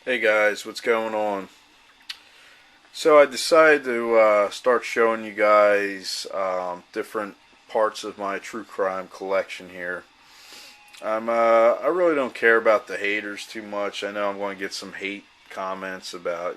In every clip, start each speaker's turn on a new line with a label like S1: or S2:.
S1: Hey guys, what's going on? So I decided to start showing you guys different parts of my true crime collection here. I really don't care about the haters too much. I know I'm going to get some hate comments about,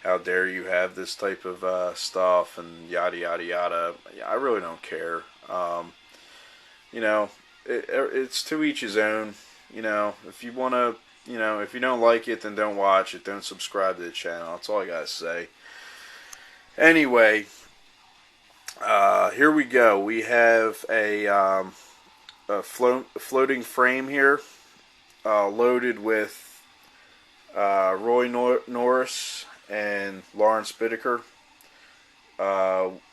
S1: how dare you have this type of stuff and yada yada yada. I really don't care. You know, it's to each his own. If you want to, if you don't like it, then don't watch it. Don't subscribe to the channel. That's all I gotta say. Anyway, here we go. We have a floating frame here, loaded with Roy Norris and Lawrence Bittaker,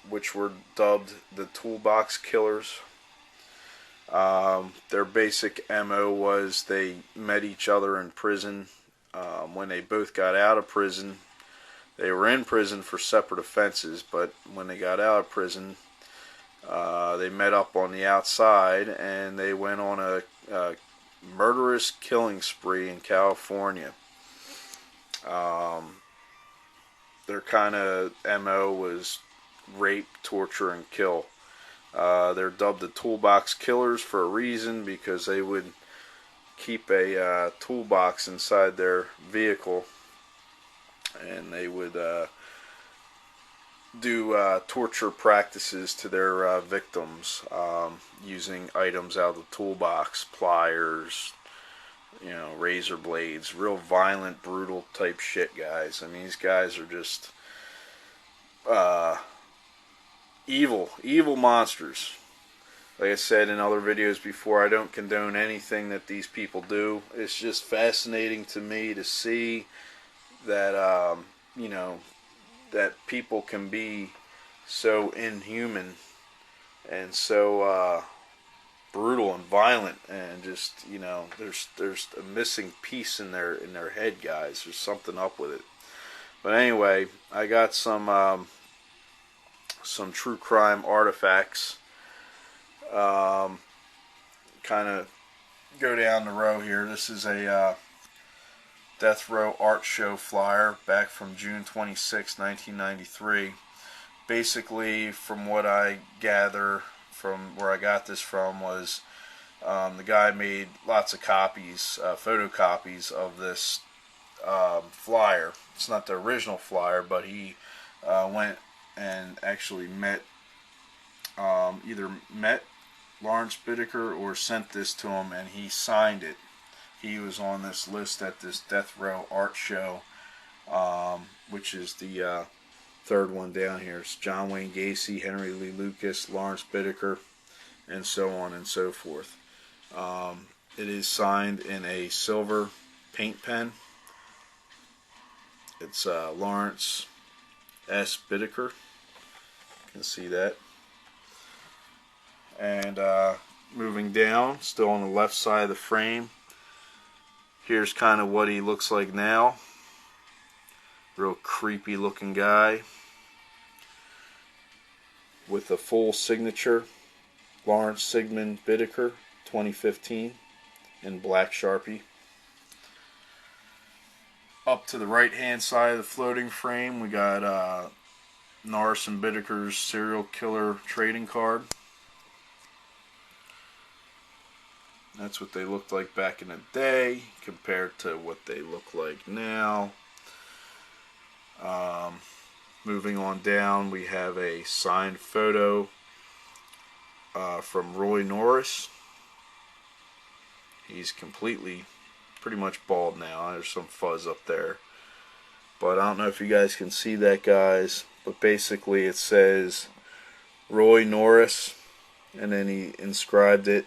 S1: which were dubbed the Toolbox Killers. Their basic MO was they met each other in prison. When they both got out of prison, they were in prison for separate offenses, but when they got out of prison, they met up on the outside and they went on a murderous killing spree in California. Their kind of MO was rape, torture, and kill. They're dubbed the Toolbox Killers for a reason, because they would keep a toolbox inside their vehicle, and they would do torture practices to their victims, using items out of the toolbox, pliers, razor blades, real violent, brutal type shit, guys. I mean, these guys are just evil monsters. Like I said in other videos before, I don't condone anything that these people do. It's just fascinating to me to see that that people can be so inhuman and so brutal and violent, and just there's a missing piece in their head, guys. There's something up with it. But anyway, I got some true crime artifacts. Kind of go down the row here. This is a death row art show flyer back from June 26, 1993. Basically, from what I gather from where I got this from, was the guy made lots of copies, photocopies of this flyer. It's not the original flyer, but he went and actually either met Lawrence Bittaker or sent this to him, and he signed it. He was on this list at this death row art show, which is the third one down here. It's John Wayne Gacy, Henry Lee Lucas, Lawrence Bittaker, and so on and so forth. It is signed in a silver paint pen. It's Lawrence S. Bittaker. You can see that. And moving down, still on the left side of the frame, here's kind of what he looks like now. Real creepy looking guy with a full signature. Lawrence Sigmund Bittaker, 2015, in black Sharpie. Up to the right hand side of the floating frame, we got Norris and Bittaker's serial killer trading card. That's what they looked like back in the day compared to what they look like now. Moving on down, we have a signed photo from Roy Norris. He's pretty much bald now. There's some fuzz up there, but I don't know if you guys can see that, guys. But basically it says Roy Norris, and then he inscribed it,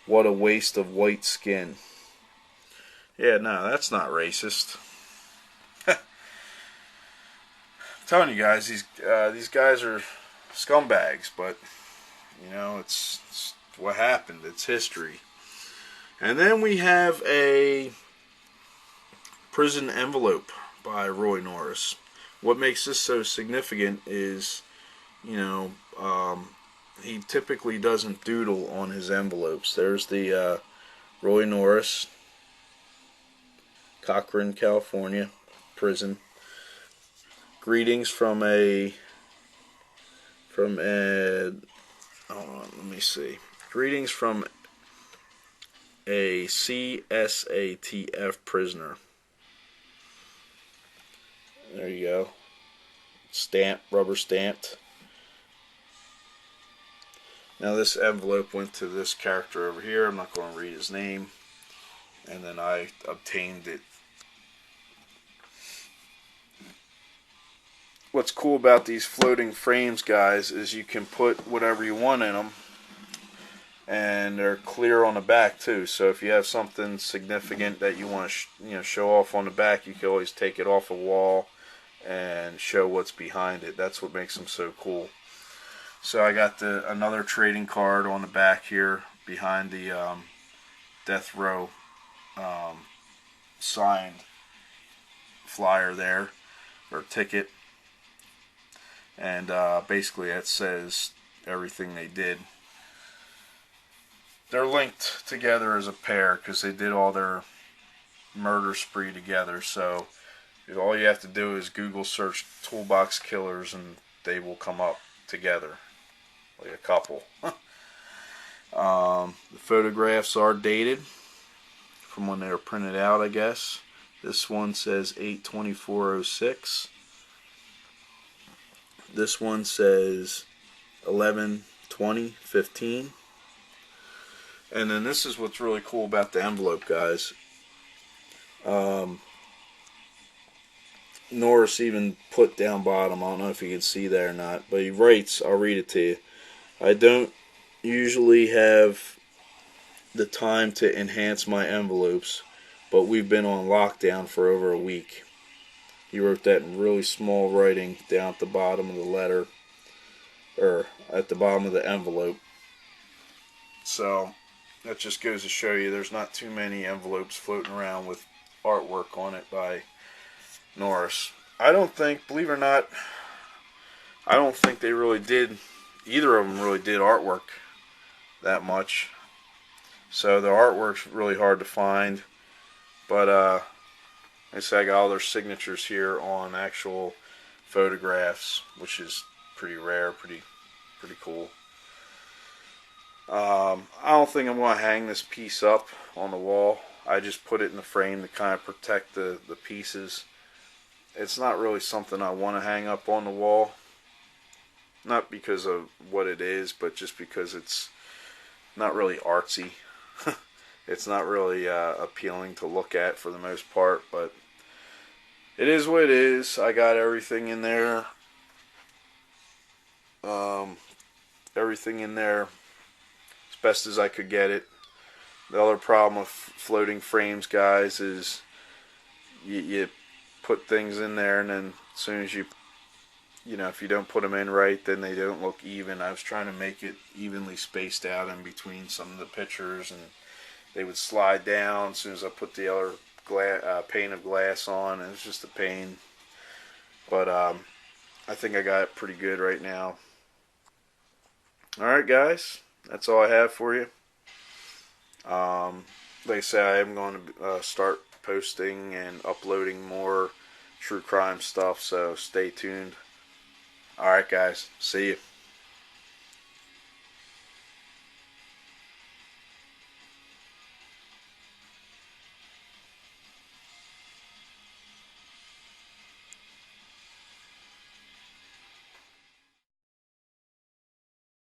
S1: "What a waste of white skin." Yeah, no, that's not racist. I'm telling you guys, these guys are scumbags, but it's what happened. It's history. And then we have a prison envelope by Roy Norris. What makes this so significant is, he typically doesn't doodle on his envelopes. There's the Roy Norris Cochran, California prison. Greetings from a hold on, let me see. Greetings from a CSATF prisoner. There you go. Stamped, rubber stamped. Now this envelope went to this character over here. I'm not going to read his name. And then I obtained it. What's cool about these floating frames, guys, is you can put whatever you want in them. And they're clear on the back too. So if you have something significant that you want to show off on the back, you can always take it off a wall and show what's behind it. That's what makes them so cool. So I got another trading card on the back here behind the death row signed flyer there, or ticket, and basically it says everything they did. They're linked together as a pair because they did all their murder spree together. So all you have to do is Google search Toolbox killers and they will come up together like a couple. The photographs are dated from when they were printed out, I guess. This one says 8/24/06. This one says 11/20/15. And then this is what's really cool about the envelope, guys. Norris even put down bottom, I don't know if you can see that or not, but he writes, I'll read it to you. I don't usually have the time to enhance my envelopes, but we've been on lockdown for over a week. He wrote that in really small writing down at the bottom of the letter, or at the bottom of the envelope. So that just goes to show you there's not too many envelopes floating around with artwork on it by Norris. I don't think, believe it or not, I don't think they really did, either of them really did artwork that much. So the artwork's really hard to find. But like I said, I got all their signatures here on actual photographs, which is pretty rare, pretty cool. I don't think I'm going to hang this piece up on the wall. I just put it in the frame to kind of protect the pieces. It's not really something I want to hang up on the wall. Not because of what it is, but just because it's not really artsy. It's not really appealing to look at for the most part, but it is what it is. I got everything in there. Everything in there as best as I could get it. The other problem with floating frames, guys, is you put things in there, and then as soon as if you don't put them in right, then they don't look even. I was trying to make it evenly spaced out in between some of the pictures, and they would slide down as soon as I put the other pane of glass on. It was just a pain. But I think I got it pretty good right now. Alright, guys, that's all I have for you. Like I said, I am going to start posting and uploading more true crime stuff, so stay tuned. Alright, guys, see you.